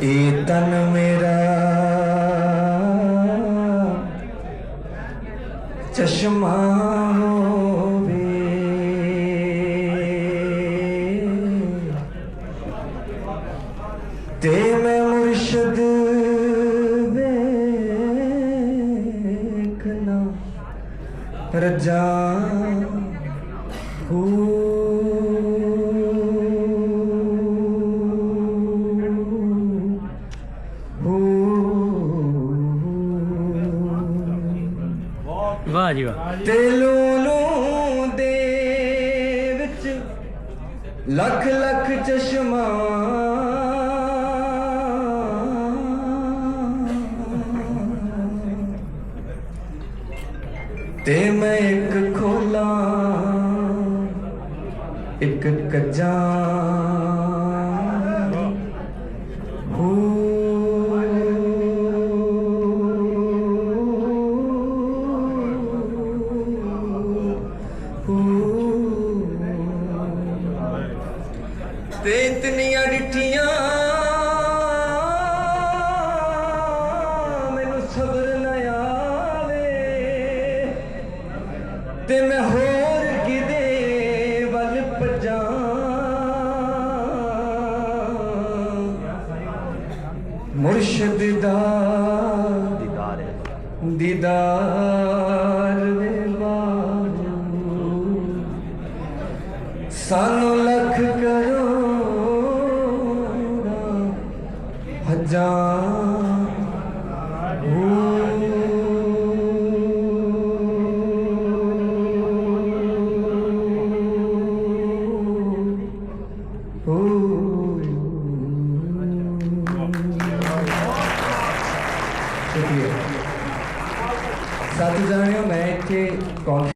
ए तन मेरा चश्मा होवे ते मैं मुर्शद देखना रजा वाह जी वाह। ते लूलू दे विच लख लख चश्मा ते मैं एक खोला एक कज्जा ते इतनियां डिठियां मैनू सबर न आवे ते मैं होर किदे वल भजा मुर्शद दा दीदार वे बाजू सानू लख करोड़ा हजार शुक्रिया साथी जानियो मैं इत्थे